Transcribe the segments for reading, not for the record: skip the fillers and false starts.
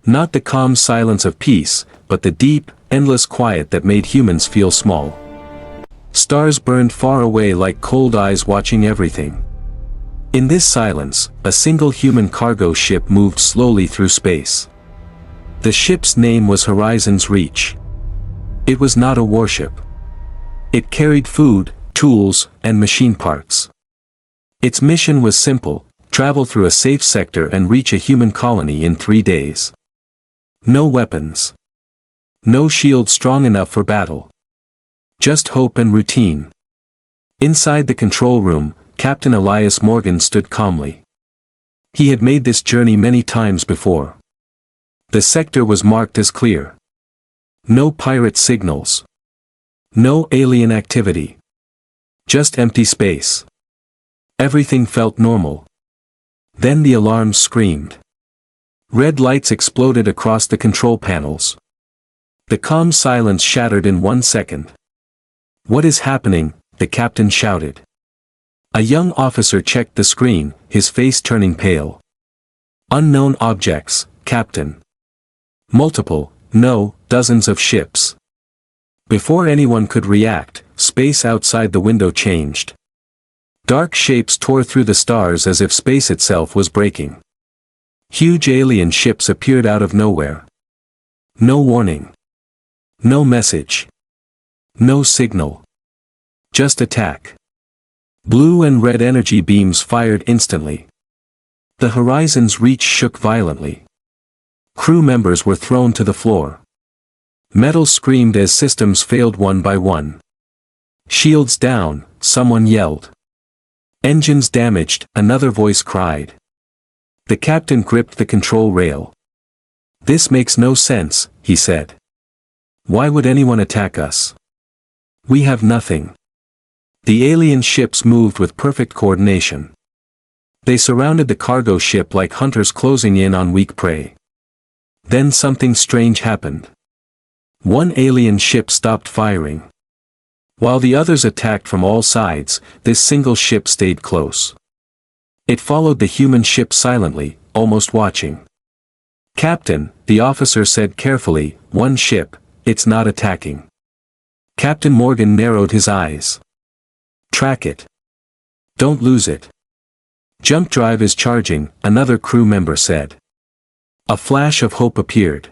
Not the calm silence of peace, but the deep, endless quiet that made humans feel small. Stars burned far away like cold eyes watching everything. In this silence, a single human cargo ship moved slowly through space. The ship's name was Horizon's Reach. It was not a warship. It carried food, tools, and machine parts. Its mission was simple: travel through a safe sector and reach a human colony in 3 days. No weapons. No shield strong enough for battle. Just hope and routine. Inside the control room, Captain Elias Morgan stood calmly. He had made this journey many times before. The sector was marked as clear. No pirate signals. No alien activity. Just empty space. Everything felt normal. Then the alarms screamed. Red lights exploded across the control panels. The calm silence shattered in 1 second. "What is happening?" the captain shouted. A young officer checked the screen, his face turning pale. "Unknown objects, Captain." "Multiple, no, dozens of ships." Before anyone could react, space outside the window changed. Dark shapes tore through the stars as if space itself was breaking. Huge alien ships appeared out of nowhere. No warning. No message. No signal. Just attack. Blue and red energy beams fired instantly. The Horizon's Reach shook violently. Crew members were thrown to the floor. Metal screamed as systems failed one by one. "Shields down," someone yelled. "Engines damaged," another voice cried. The captain gripped the control rail. "This makes no sense," he said. "Why would anyone attack us? We have nothing." The alien ships moved with perfect coordination. They surrounded the cargo ship like hunters closing in on weak prey. Then something strange happened. One alien ship stopped firing. While the others attacked from all sides, this single ship stayed close. It followed the human ship silently, almost watching. "Captain," the officer said carefully, "one ship, it's not attacking." Captain Morgan narrowed his eyes. "Track it. Don't lose it." "Jump drive is charging," another crew member said. A flash of hope appeared.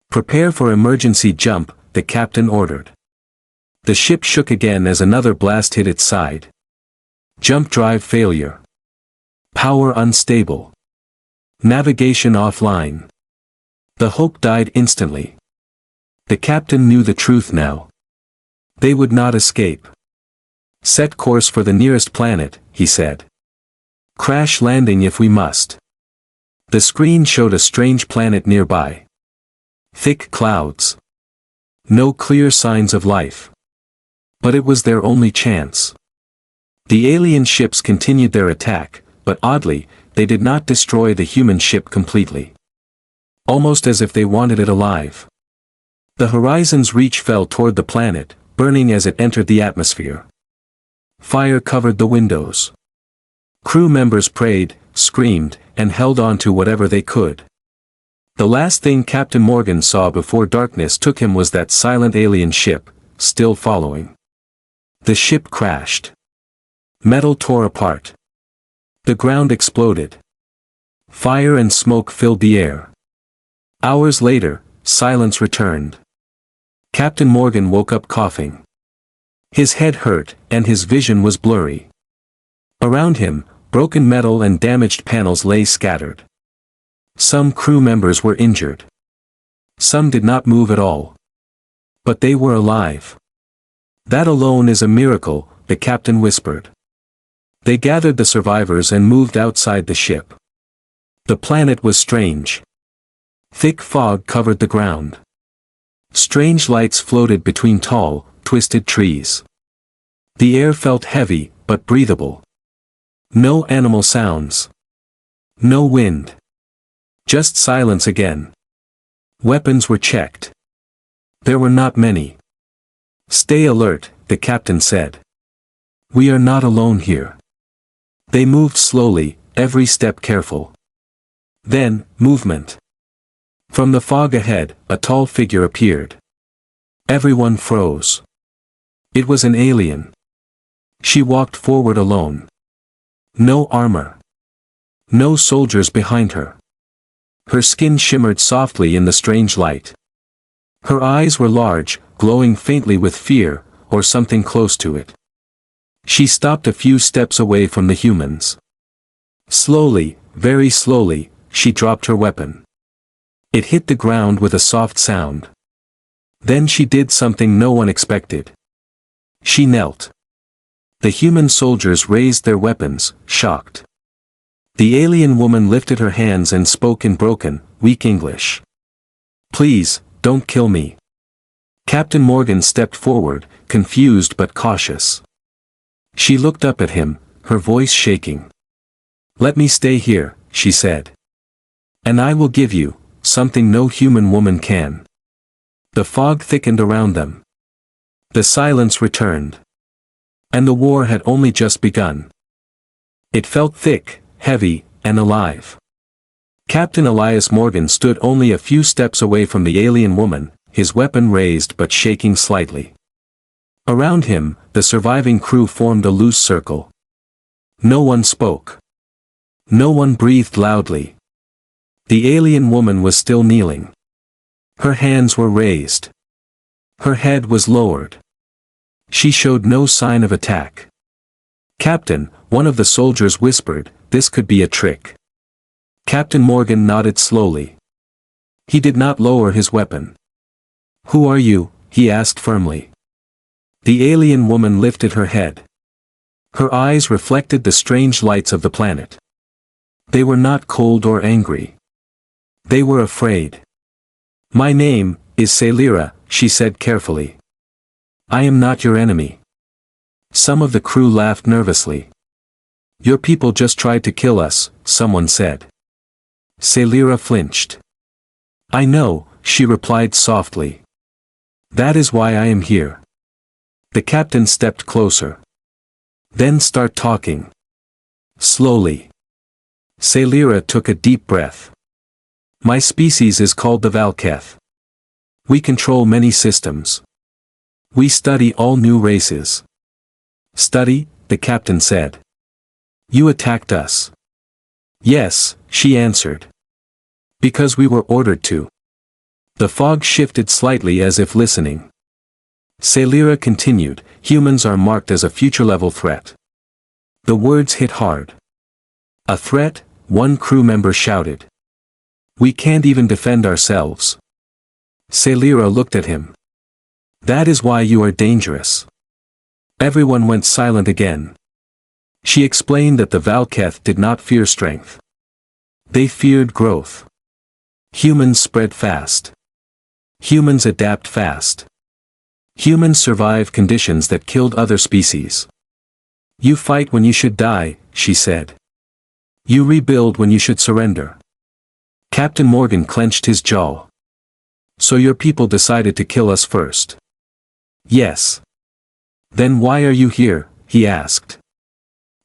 "Prepare for emergency jump," the captain ordered. The ship shook again as another blast hit its side. "Jump drive failure. Power unstable. Navigation offline." The hope died instantly. The captain knew the truth now. They would not escape. "Set course for the nearest planet," he said. "Crash landing if we must." The screen showed a strange planet nearby. Thick clouds. No clear signs of life. But it was their only chance. The alien ships continued their attack, but oddly, they did not destroy the human ship completely. Almost as if they wanted it alive. The Horizon's Reach fell toward the planet, burning as it entered the atmosphere. Fire covered the windows. Crew members prayed, screamed, and held on to whatever they could. The last thing Captain Morgan saw before darkness took him was that silent alien ship, still following. The ship crashed. Metal tore apart. The ground exploded. Fire and smoke filled the air. Hours later, silence returned. Captain Morgan woke up coughing. His head hurt, and his vision was blurry. Around him, broken metal and damaged panels lay scattered. Some crew members were injured. Some did not move at all. But they were alive. "That alone is a miracle," the captain whispered. They gathered the survivors and moved outside the ship. The planet was strange. Thick fog covered the ground. Strange lights floated between tall, twisted trees. The air felt heavy, but breathable. No animal sounds. No wind. Just silence again. Weapons were checked. There were not many. "Stay alert," the captain said. "We are not alone here." They moved slowly, every step careful. Then, movement. From the fog ahead, a tall figure appeared. Everyone froze. It was an alien. She walked forward alone. No armor. No soldiers behind her. Her skin shimmered softly in the strange light. Her eyes were large, glowing faintly with fear, or something close to it. She stopped a few steps away from the humans. Slowly, very slowly, she dropped her weapon. It hit the ground with a soft sound. Then she did something no one expected. She knelt. The human soldiers raised their weapons, shocked. The alien woman lifted her hands and spoke in broken, weak English. "Please, don't kill me." Captain Morgan stepped forward, confused but cautious. She looked up at him, her voice shaking. "Let me stay here," she said. "And I will give you something no human woman can." The fog thickened around them. The silence returned. And the war had only just begun. It felt thick, heavy, and alive. Captain Elias Morgan stood only a few steps away from the alien woman, his weapon raised but shaking slightly. Around him, the surviving crew formed a loose circle. No one spoke. No one breathed loudly. The alien woman was still kneeling. Her hands were raised. Her head was lowered. She showed no sign of attack. "Captain," one of the soldiers whispered, "this could be a trick." Captain Morgan nodded slowly. He did not lower his weapon. "Who are you?" he asked firmly. The alien woman lifted her head. Her eyes reflected the strange lights of the planet. They were not cold or angry. They were afraid. "My name is Celira," she said carefully. "I am not your enemy." Some of the crew laughed nervously. "Your people just tried to kill us," someone said. Celira flinched. "I know," she replied softly. "That is why I am here." The captain stepped closer. "Then start talking." Slowly. Celira took a deep breath. "My species is called the Valketh. We control many systems. We study all new races." "Study?" the captain said. "You attacked us." "Yes," she answered. "Because we were ordered to." The fog shifted slightly as if listening. Celira continued, "Humans are marked as a future-level threat." The words hit hard. "A threat?" one crew member shouted. "We can't even defend ourselves." Celira looked at him. "That is why you are dangerous." Everyone went silent again. She explained that the Valketh did not fear strength. They feared growth. Humans spread fast. Humans adapt fast. Humans survive conditions that killed other species. "You fight when you should die," she said. "You rebuild when you should surrender." Captain Morgan clenched his jaw. "So your people decided to kill us first?" "Yes." "Then why are you here?" he asked.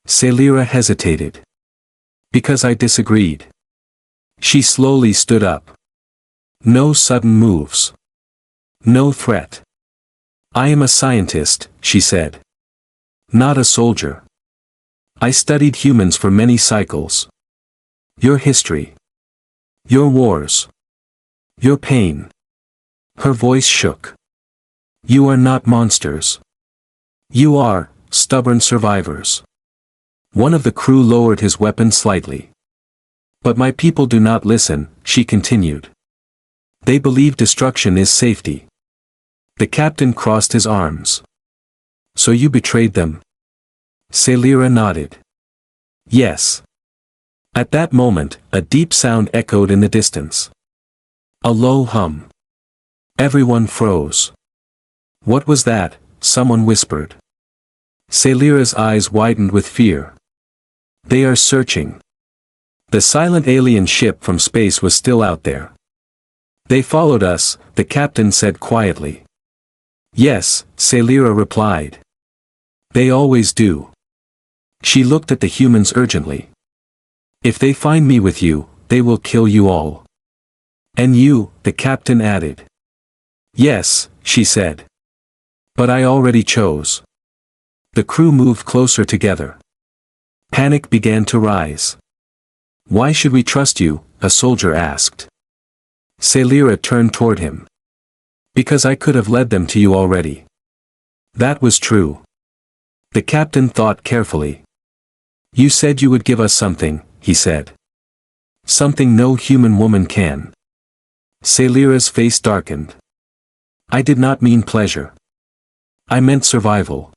Celira hesitated. "Because I disagreed." She slowly stood up. "No sudden moves. No threat. I am a scientist," she said. "Not a soldier. I studied humans for many cycles. Your history. Your wars. Your pain." Her voice shook. "You are not monsters. You are stubborn survivors." One of the crew lowered his weapon slightly. "But my people do not listen," she continued. "They believe destruction is safety." The captain crossed his arms. "So you betrayed them?" Celira nodded. "Yes." At that moment, a deep sound echoed in the distance. A low hum. Everyone froze. "What was that?" someone whispered. Celira's eyes widened with fear. "They are searching." The silent alien ship from space was still out there. "They followed us," the captain said quietly. "Yes," Celira replied. "They always do." She looked at the humans urgently. "If they find me with you, they will kill you all." And you, the captain added. Yes, she said. But I already chose. The crew moved closer together. Panic began to rise. Why should we trust you? A soldier asked. Celira turned toward him. Because I could have led them to you already. That was true. The captain thought carefully. You said you would give us something, he said. Something no human woman can. Celira's face darkened. I did not mean pleasure. I meant survival.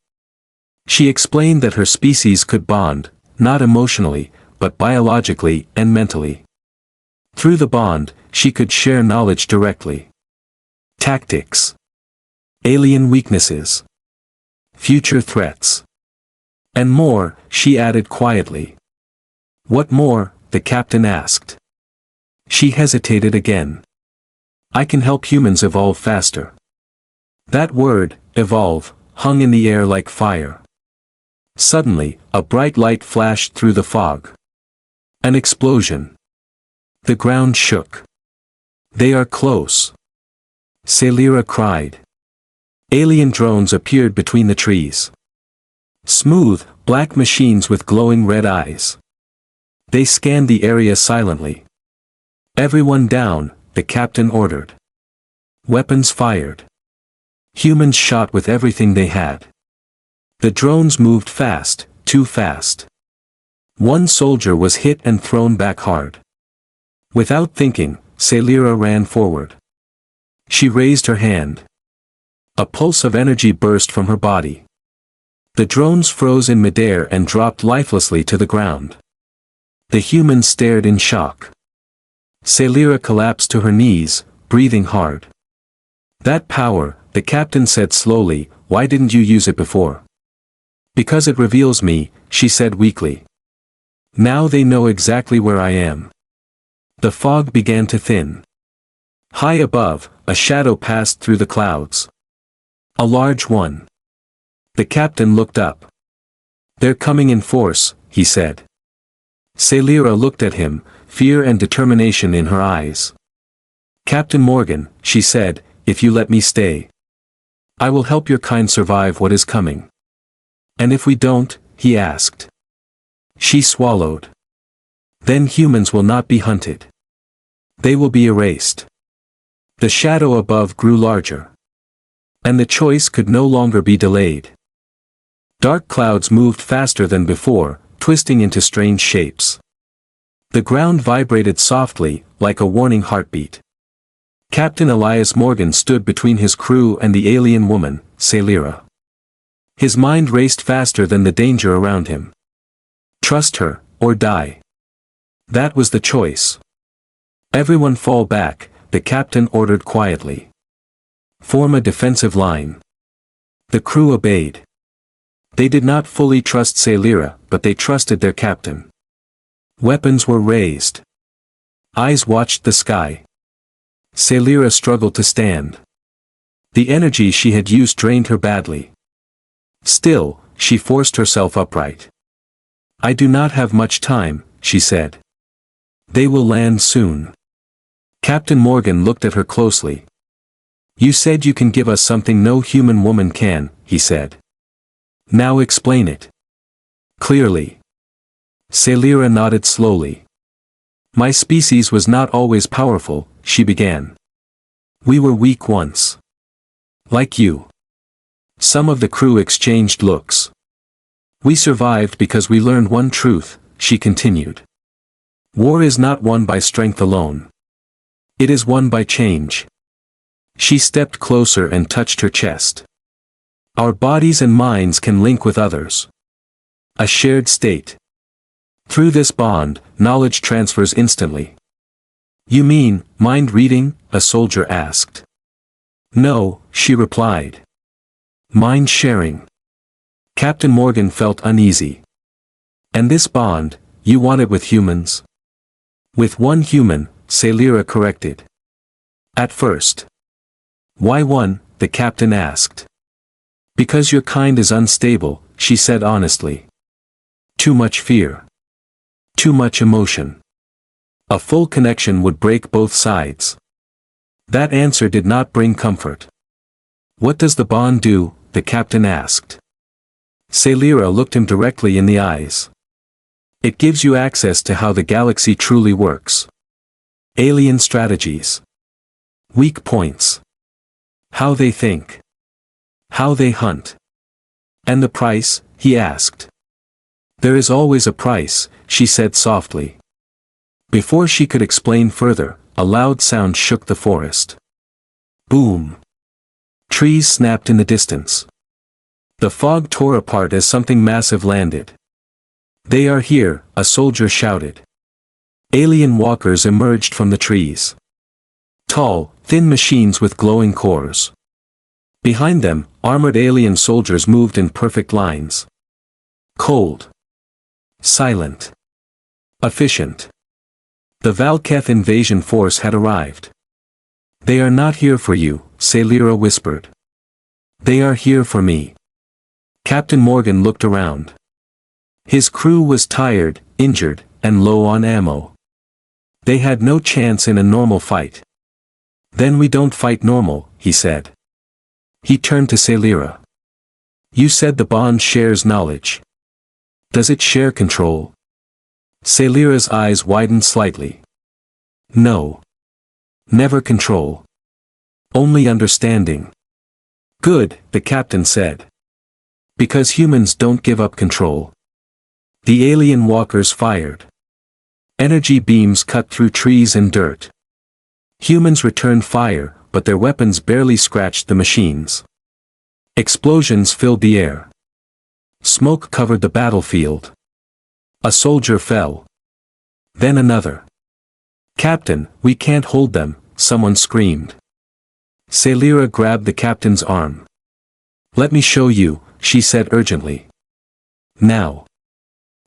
She explained that her species could bond, not emotionally, but biologically and mentally. Through the bond, she could share knowledge directly. Tactics. Alien weaknesses. Future threats. And more, she added quietly. What more? The captain asked. She hesitated again. I can help humans evolve faster. That word, evolve, hung in the air like fire. Suddenly, a bright light flashed through the fog. An explosion. The ground shook. They are close. Celira cried. Alien drones appeared between the trees. Smooth, black machines with glowing red eyes. They scanned the area silently. Everyone down, the captain ordered. Weapons fired. Humans shot with everything they had. The drones moved fast, too fast. One soldier was hit and thrown back hard. Without thinking, Celira ran forward. She raised her hand. A pulse of energy burst from her body. The drones froze in midair and dropped lifelessly to the ground. The humans stared in shock. Celira collapsed to her knees, breathing hard. That power, the captain said slowly, why didn't you use it before? Because it reveals me, she said weakly. Now they know exactly where I am. The fog began to thin. High above, a shadow passed through the clouds. A large one. The captain looked up. They're coming in force, he said. Celira looked at him, fear and determination in her eyes. Captain Morgan, she said, if you let me stay, I will help your kind survive what is coming. And if we don't, he asked. She swallowed. Then humans will not be hunted. They will be erased. The shadow above grew larger. And the choice could no longer be delayed. Dark clouds moved faster than before, twisting into strange shapes. The ground vibrated softly, like a warning heartbeat. Captain Elias Morgan stood between his crew and the alien woman, Celira. His mind raced faster than the danger around him. Trust her, or die. That was the choice. Everyone fall back, the captain ordered quietly. Form a defensive line. The crew obeyed. They did not fully trust Celira, but they trusted their captain. Weapons were raised. Eyes watched the sky. Celira struggled to stand. The energy she had used drained her badly. Still, she forced herself upright. I do not have much time, she said. They will land soon. Captain Morgan looked at her closely. You said you can give us something no human woman can, he said. Now explain it. Clearly. Celira nodded slowly. My species was not always powerful, she began. We were weak once. Like you. Some of the crew exchanged looks. We survived because we learned one truth, she continued. War is not won by strength alone. It is won by change. She stepped closer and touched her chest. Our bodies and minds can link with others. A shared state. Through this bond, knowledge transfers instantly. You mean, mind reading? A soldier asked. No, she replied. Mind sharing. Captain Morgan felt uneasy. And this bond, you want it with humans? With one human, Celira corrected. At first. Why one? The captain asked. Because your kind is unstable, she said honestly. Too much fear. Too much emotion. A full connection would break both sides. That answer did not bring comfort. What does the bond do? The captain asked. Celera looked him directly in the eyes. It gives you access to how the galaxy truly works. Alien strategies. Weak points. How they think. How they hunt. And the price? He asked. There is always a price, she said softly. Before she could explain further, a loud sound shook the forest. Boom. Trees snapped in the distance. The fog tore apart as something massive landed. They are here, a soldier shouted. Alien walkers emerged from the trees. Tall, thin machines with glowing cores. Behind them, armored alien soldiers moved in perfect lines. Cold. Silent. Efficient. The Valketh invasion force had arrived. They are not here for you, Celera whispered. They are here for me. Captain Morgan looked around. His crew was tired, injured, and low on ammo. They had no chance in a normal fight. Then we don't fight normal, he said. He turned to Celera. You said the bond shares knowledge. Does it share control? Celera's eyes widened slightly. No. Never control. Only understanding. Good, the captain said. Because humans don't give up control. The alien walkers fired. Energy beams cut through trees and dirt. Humans returned fire, but their weapons barely scratched the machines. Explosions filled the air. Smoke covered the battlefield. A soldier fell. Then another. Captain, we can't hold them, someone screamed. Celera grabbed the captain's arm. Let me show you, she said urgently. Now.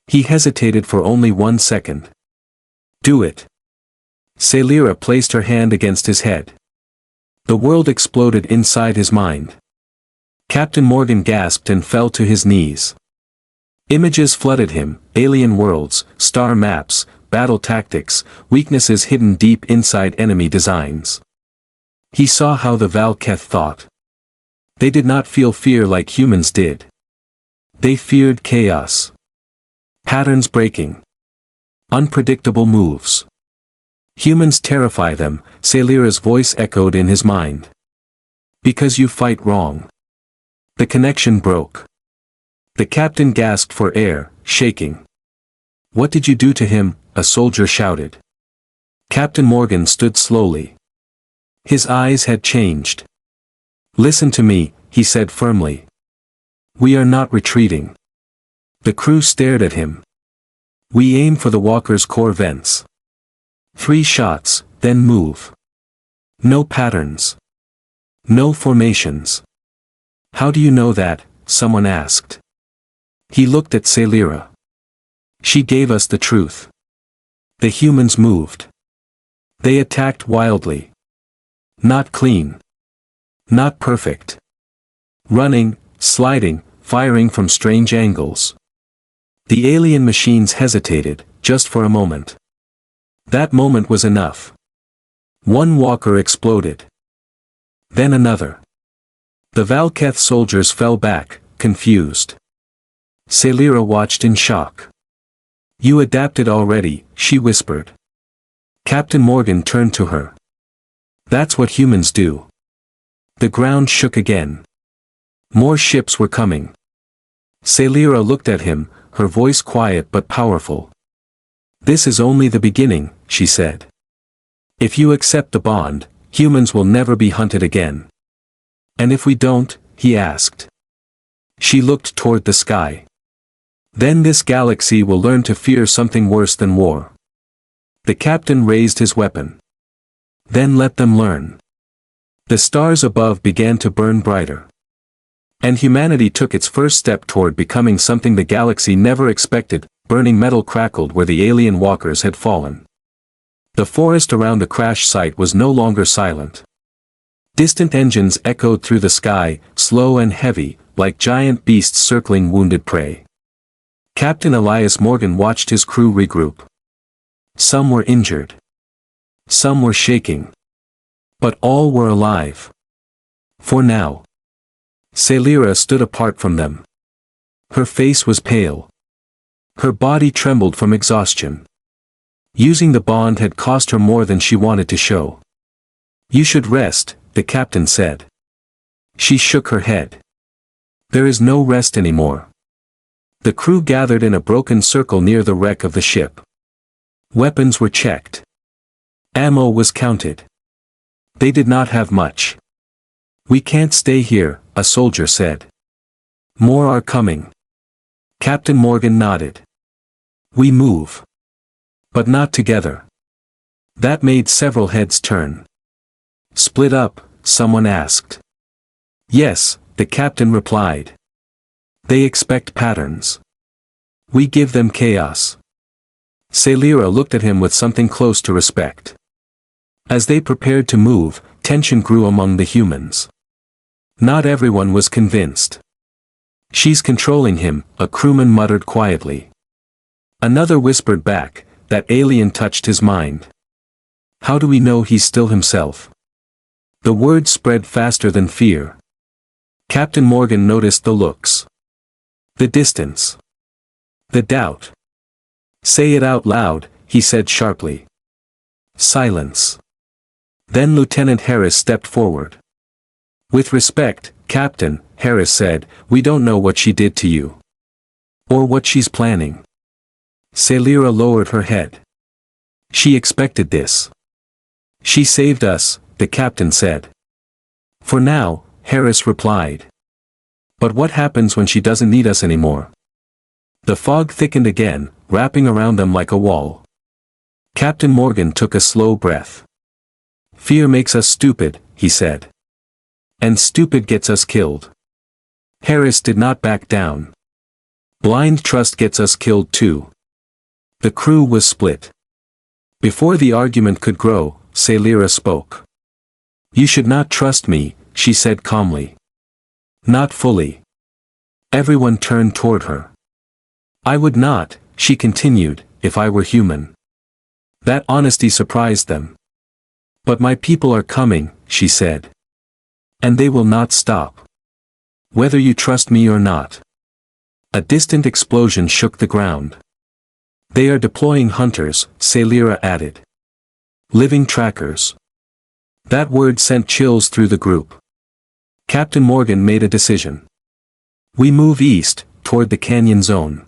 He hesitated for only 1 second. Do it. Celera placed her hand against his head. The world exploded inside his mind. Captain Morgan gasped and fell to his knees. Images flooded him, alien worlds, star maps, battle tactics, weaknesses hidden deep inside enemy designs. He saw how the Valketh thought. They did not feel fear like humans did. They feared chaos. Patterns breaking. Unpredictable moves. Humans terrify them, Celera's voice echoed in his mind. Because you fight wrong. The connection broke. The captain gasped for air, shaking. What did you do to him? A soldier shouted. Captain Morgan stood slowly. His eyes had changed. Listen to me, he said firmly. We are not retreating. The crew stared at him. We aim for the walker's core vents. 3 shots, then move. No patterns. No formations. How do you know that? Someone asked. He looked at Celera. She gave us the truth. The humans moved. They attacked wildly. Not clean. Not perfect. Running, sliding, firing from strange angles. The alien machines hesitated, just for a moment. That moment was enough. One walker exploded. Then another. The Valketh soldiers fell back, confused. Celera watched in shock. You adapted already, she whispered. Captain Morgan turned to her. That's what humans do. The ground shook again. More ships were coming. Celera looked at him, her voice quiet but powerful. This is only the beginning, she said. If you accept the bond, humans will never be hunted again. And if we don't? He asked. She looked toward the sky. Then this galaxy will learn to fear something worse than war. The captain raised his weapon. Then let them learn. The stars above began to burn brighter. And humanity took its first step toward becoming something the galaxy never expected. Burning metal crackled where the alien walkers had fallen. The forest around the crash site was no longer silent. Distant engines echoed through the sky, slow and heavy, like giant beasts circling wounded prey. Captain Elias Morgan watched his crew regroup. Some were injured. Some were shaking. But all were alive. For now. Celira stood apart from them. Her face was pale. Her body trembled from exhaustion. Using the bond had cost her more than she wanted to show. "You should rest," the captain said. She shook her head. "There is no rest anymore." The crew gathered in a broken circle near the wreck of the ship. Weapons were checked. Ammo was counted. They did not have much. "We can't stay here," a soldier said. "More are coming." Captain Morgan nodded. "We move. But not together." That made several heads turn. "Split up?" someone asked. "Yes," the captain replied. "They expect patterns. We give them chaos." Celira looked at him with something close to respect. As they prepared to move, tension grew among the humans. Not everyone was convinced. "She's controlling him," a crewman muttered quietly. Another whispered back, "That alien touched his mind. How do we know he's still himself?" The word spread faster than fear. Captain Morgan noticed the looks. The distance. The doubt. "Say it out loud," he said sharply. Silence. Then Lieutenant Harris stepped forward. "With respect, Captain," Harris said, "we don't know what she did to you. Or what she's planning." Celira lowered her head. "She expected this. She saved us," the captain said. "For now," Harris replied. "But what happens when she doesn't need us anymore?" The fog thickened again, wrapping around them like a wall. Captain Morgan took a slow breath. "Fear makes us stupid," he said. "And stupid gets us killed." Harris did not back down. "Blind trust gets us killed too." The crew was split. Before the argument could grow, Celira spoke. "You should not trust me," she said calmly. "Not fully." Everyone turned toward her. "I would not," she continued, "if I were human." That honesty surprised them. "But my people are coming," she said. "And they will not stop. Whether you trust me or not." A distant explosion shook the ground. "They are deploying hunters," Celira added. "Living trackers." That word sent chills through the group. Captain Morgan made a decision. "We move east, toward the canyon zone.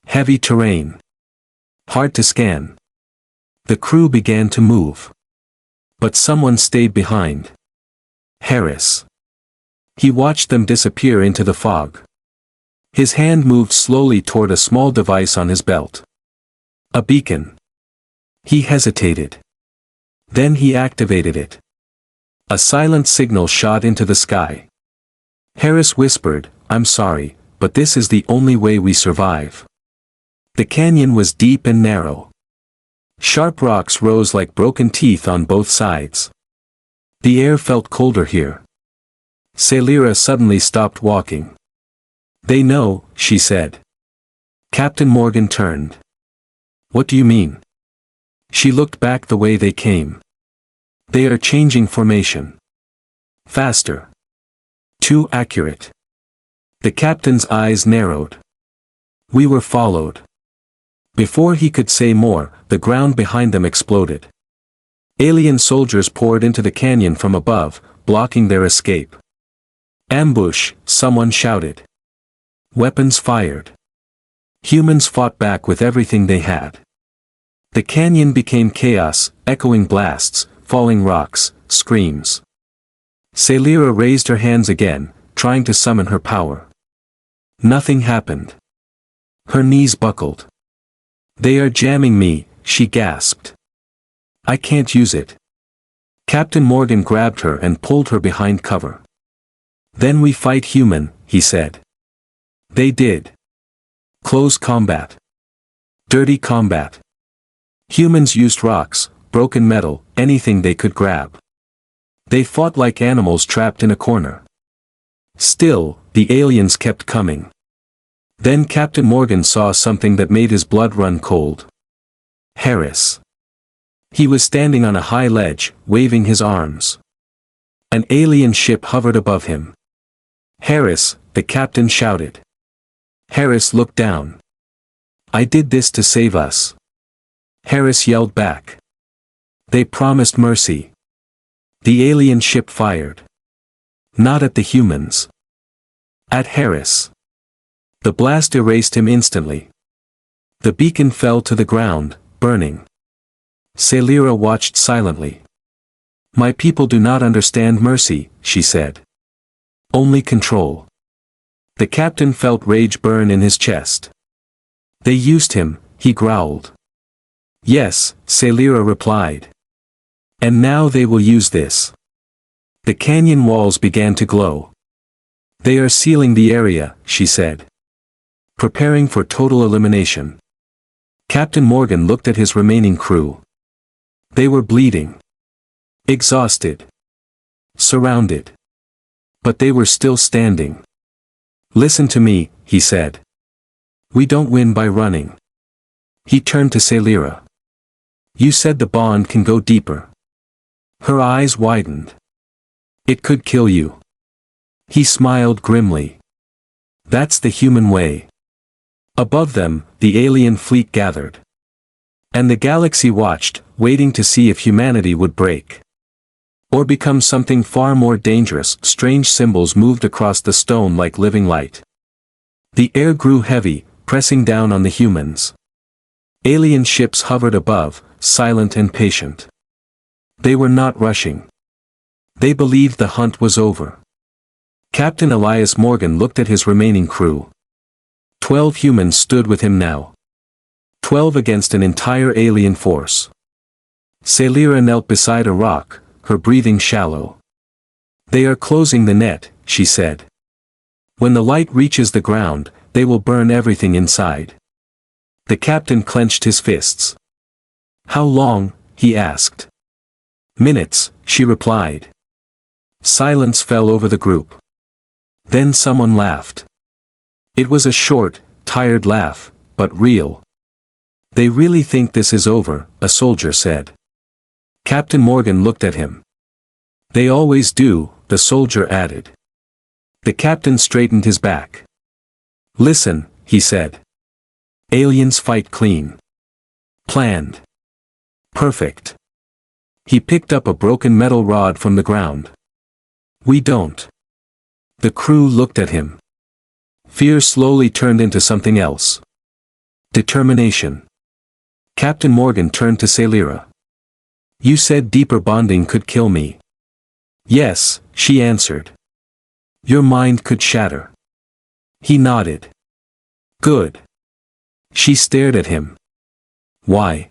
Heavy terrain. Hard to scan." The crew began to move. But someone stayed behind. Harris. He watched them disappear into the fog. His hand moved slowly toward a small device on his belt. A beacon. He hesitated. Then he activated it. A silent signal shot into the sky. Harris whispered, "I'm sorry, but this is the only way we survive." The canyon was deep and narrow. Sharp rocks rose like broken teeth on both sides. The air felt colder here. Celira suddenly stopped walking. "They know," she said. Captain Morgan turned. "What do you mean?" She looked back the way they came. "They are changing formation. Faster. Too accurate." The captain's eyes narrowed. "We were followed." Before he could say more, the ground behind them exploded. Alien soldiers poured into the canyon from above, blocking their escape. "Ambush," someone shouted. Weapons fired. Humans fought back with everything they had. The canyon became chaos, echoing blasts, falling rocks, screams. Celira raised her hands again, trying to summon her power. Nothing happened. Her knees buckled. "They are jamming me," she gasped. "I can't use it." Captain Morgan grabbed her and pulled her behind cover. "Then we fight human," he said. They did. Close combat. Dirty combat. Humans used rocks, broken metal, anything they could grab. They fought like animals trapped in a corner. Still, the aliens kept coming. Then Captain Morgan saw something that made his blood run cold. Harris. He was standing on a high ledge, waving his arms. An alien ship hovered above him. "Harris," the captain shouted. Harris looked down. "I did this to save us." Harris yelled back. "They promised mercy." The alien ship fired. Not at the humans. At Harris. The blast erased him instantly. The beacon fell to the ground, burning. Celira watched silently. "My people do not understand mercy," she said. "Only control." The captain felt rage burn in his chest. "They used him," he growled. "Yes," Celira replied. "And now they will use this." The canyon walls began to glow. "They are sealing the area," she said. "Preparing for total elimination." Captain Morgan looked at his remaining crew. They were bleeding. Exhausted. Surrounded. But they were still standing. "Listen to me," he said. "We don't win by running." He turned to Celira. "You said the bond can go deeper." Her eyes widened. "It could kill you." He smiled grimly. "That's the human way." Above them, the alien fleet gathered. And the galaxy watched, waiting to see if humanity would break. Or become something far more dangerous. Strange symbols moved across the stone like living light. The air grew heavy, pressing down on the humans. Alien ships hovered above, silent and patient. They were not rushing. They believed the hunt was over. Captain Elias Morgan looked at his remaining crew. 12 humans stood with him now. 12 against an entire alien force. Celira knelt beside a rock, her breathing shallow. "They are closing the net," she said. "When the light reaches the ground, they will burn everything inside." The captain clenched his fists. "How long?" he asked. "Minutes," she replied. Silence fell over the group. Then someone laughed. It was a short, tired laugh, but real. "They really think this is over," a soldier said. Captain Morgan looked at him. "They always do," the soldier added. The captain straightened his back. "Listen," he said. "Aliens fight clean. Planned. Perfect." He picked up a broken metal rod from the ground. "We don't." The crew looked at him. Fear slowly turned into something else. Determination. Captain Morgan turned to Celira. "You said deeper bonding could kill me." "Yes," she answered. "Your mind could shatter." He nodded. "Good." She stared at him. "Why?"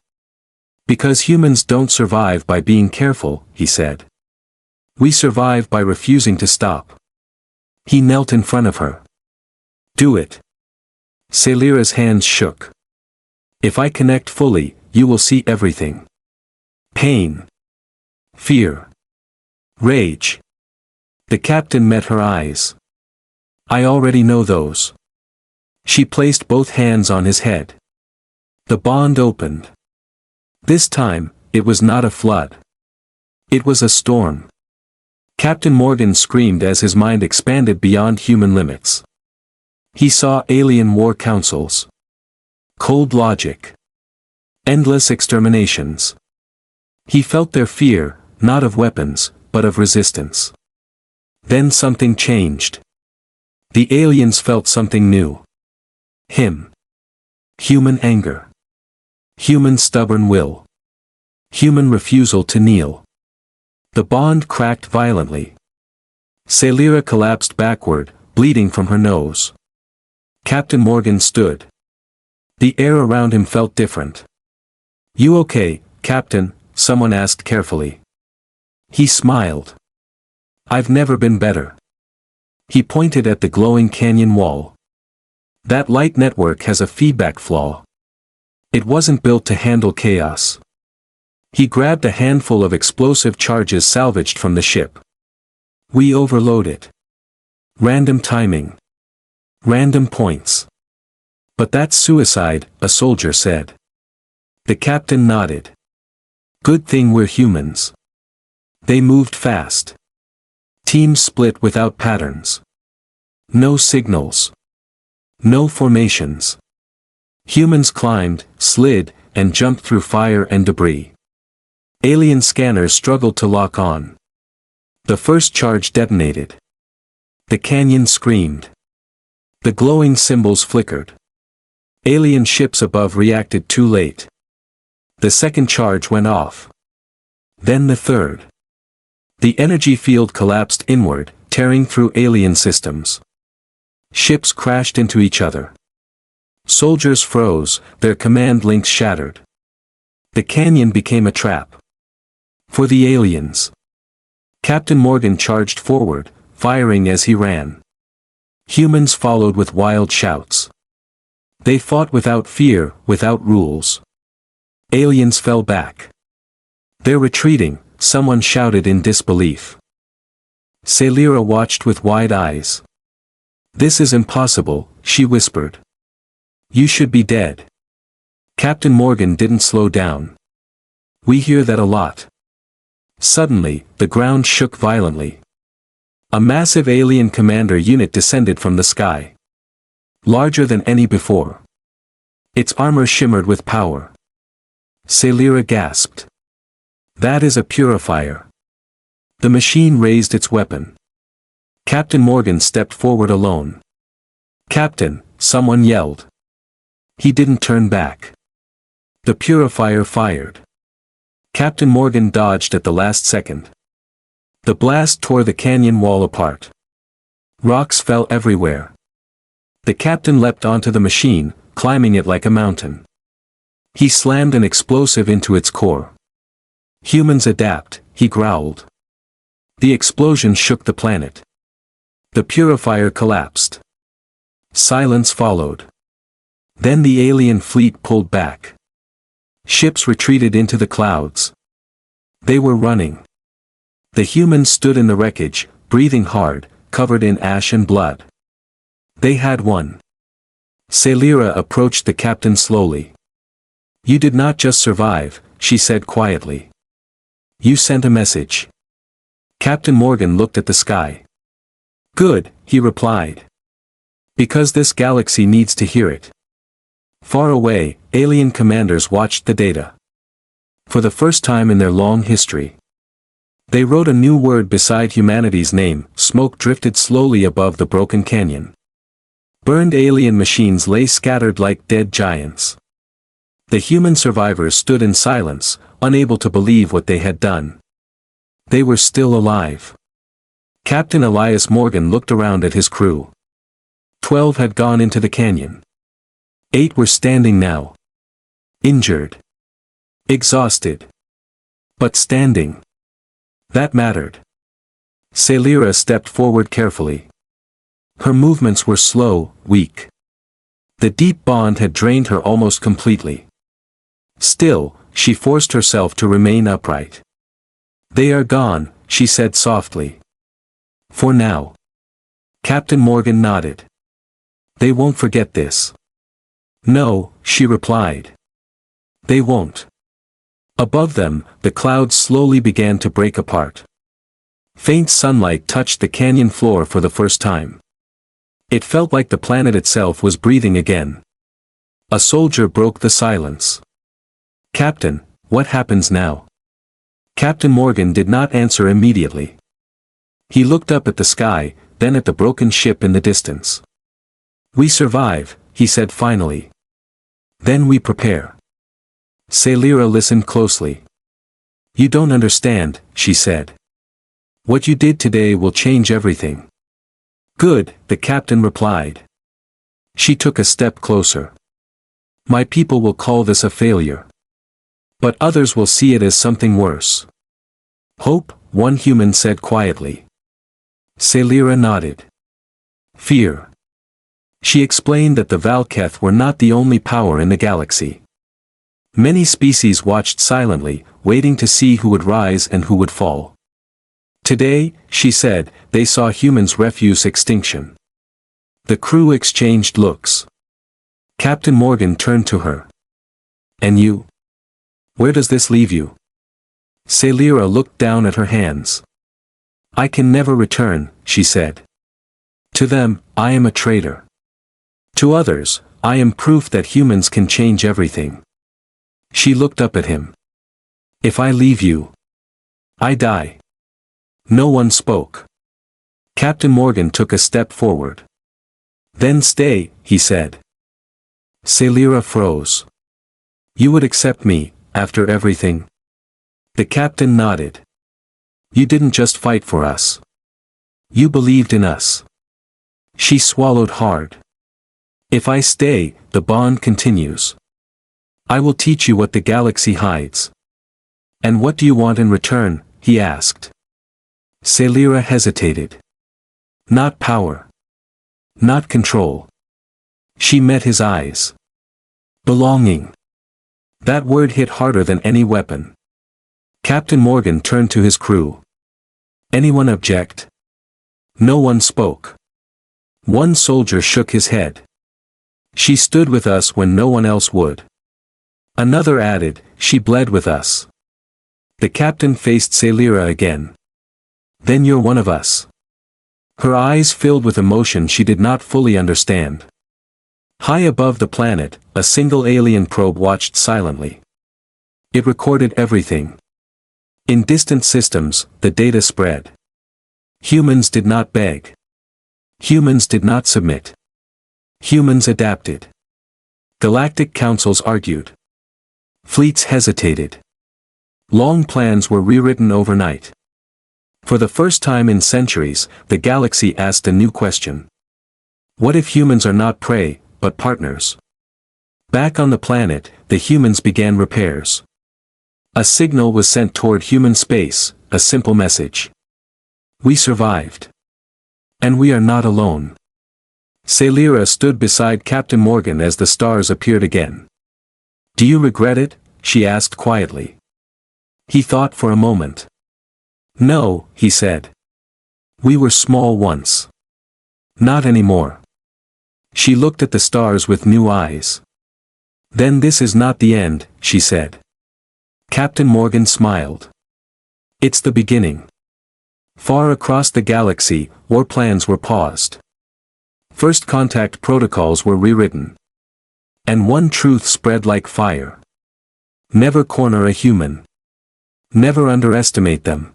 "Because humans don't survive by being careful," he said. "We survive by refusing to stop." He knelt in front of her. "Do it." Celira's hands shook. "If I connect fully, you will see everything. Pain. Fear. Rage." The captain met her eyes. "I already know those." She placed both hands on his head. The bond opened. This time, it was not a flood. It was a storm. Captain Morgan screamed as his mind expanded beyond human limits. He saw alien war councils. Cold logic. Endless exterminations. He felt their fear, not of weapons, but of resistance. Then something changed. The aliens felt something new. Him. Human anger. Human stubborn will. Human refusal to kneel. The bond cracked violently. Celira collapsed backward, bleeding from her nose. Captain Morgan stood. The air around him felt different. "You okay, Captain?" someone asked carefully. He smiled. "I've never been better." He pointed at the glowing canyon wall. "That light network has a feedback flaw. It wasn't built to handle chaos." He grabbed a handful of explosive charges salvaged from the ship. "We overload it. Random timing. Random points." "But that's suicide," a soldier said. The captain nodded. Good thing we're humans. They moved fast. Teams split without patterns. No signals. No formations. Humans climbed, slid, and jumped through fire and debris. Alien scanners struggled to lock on. The first charge detonated. The canyon screamed. The glowing symbols flickered. Alien ships above reacted too late. The second charge went off. Then the third. The energy field collapsed inward, tearing through alien systems. Ships crashed into each other. Soldiers froze, their command links shattered. The canyon became a trap. For the aliens. Captain Morgan charged forward, firing as he ran. Humans followed with wild shouts. They fought without fear, without rules. Aliens fell back. They're retreating, someone shouted in disbelief. Celira watched with wide eyes. This is impossible, she whispered. You should be dead. Captain Morgan didn't slow down. We hear that a lot. Suddenly, the ground shook violently. A massive alien commander unit descended from the sky. Larger than any before. Its armor shimmered with power. Celira gasped. That is a purifier. The machine raised its weapon. Captain Morgan stepped forward alone. Captain, someone yelled. He didn't turn back. The purifier fired. Captain Morgan dodged at the last second. The blast tore the canyon wall apart. Rocks fell everywhere. The captain leapt onto the machine, climbing it like a mountain. He slammed an explosive into its core. Humans adapt, he growled. The explosion shook the planet. The purifier collapsed. Silence followed. Then the alien fleet pulled back. Ships retreated into the clouds. They were running. The humans stood in the wreckage, breathing hard, covered in ash and blood. They had won. Celira approached the captain slowly. You did not just survive, she said quietly. You sent a message. Captain Morgan looked at the sky. Good, he replied. Because this galaxy needs to hear it. Far away, alien commanders watched the data. For the first time in their long history. They wrote a new word beside humanity's name. Smoke drifted slowly above the broken canyon. Burned alien machines lay scattered like dead giants. The human survivors stood in silence, unable to believe what they had done. They were still alive. Captain Elias Morgan looked around at his crew. 12 had gone into the canyon. 8 were standing now. Injured. Exhausted. But standing. That mattered. Celira stepped forward carefully. Her movements were slow, weak. The deep bond had drained her almost completely. Still, she forced herself to remain upright. They are gone, she said softly. For now. Captain Morgan nodded. They won't forget this. No, she replied. They won't. Above them, the clouds slowly began to break apart. Faint sunlight touched the canyon floor for the first time. It felt like the planet itself was breathing again. A soldier broke the silence. Captain, what happens now? Captain Morgan did not answer immediately. He looked up at the sky, then at the broken ship in the distance. We survive, he said finally. Then we prepare. Celira listened closely. You don't understand, she said. What you did today will change everything. Good, the captain replied. She took a step closer. My people will call this a failure. But others will see it as something worse. Hope, one human said quietly. Celira nodded. Fear. She explained that the Valketh were not the only power in the galaxy. Many species watched silently, waiting to see who would rise and who would fall. Today, she said, they saw humans refuse extinction. The crew exchanged looks. Captain Morgan turned to her. And you? Where does this leave you? Celira looked down at her hands. I can never return, she said. To them, I am a traitor. To others, I am proof that humans can change everything. She looked up at him. If I leave you, I die. No one spoke. Captain Morgan took a step forward. Then stay, he said. Celira froze. You would accept me, after everything? The captain nodded. You didn't just fight for us. You believed in us. She swallowed hard. If I stay, the bond continues. I will teach you what the galaxy hides. And what do you want in return? He asked. Celira hesitated. Not power. Not control. She met his eyes. Belonging. That word hit harder than any weapon. Captain Morgan turned to his crew. Anyone object? No one spoke. One soldier shook his head. She stood with us when no one else would. Another added, she bled with us. The captain faced Celira again. Then you're one of us. Her eyes filled with emotion she did not fully understand. High above the planet, a single alien probe watched silently. It recorded everything. In distant systems, the data spread. Humans did not beg. Humans did not submit. Humans adapted. Galactic councils argued. Fleets hesitated. Long plans were rewritten overnight. For the first time in centuries, the galaxy asked a new question. What if humans are not prey, but partners? Back on the planet, the humans began repairs. A signal was sent toward human space, a simple message. We survived. And we are not alone. Celira stood beside Captain Morgan as the stars appeared again. Do you regret it? She asked quietly. He thought for a moment. No, he said. We were small once. Not anymore. She looked at the stars with new eyes. Then this is not the end, she said. Captain Morgan smiled. It's the beginning. Far across the galaxy, war plans were paused. First contact protocols were rewritten. And one truth spread like fire. Never corner a human. Never underestimate them.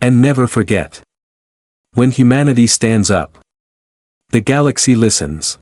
And never forget. When humanity stands up, the galaxy listens.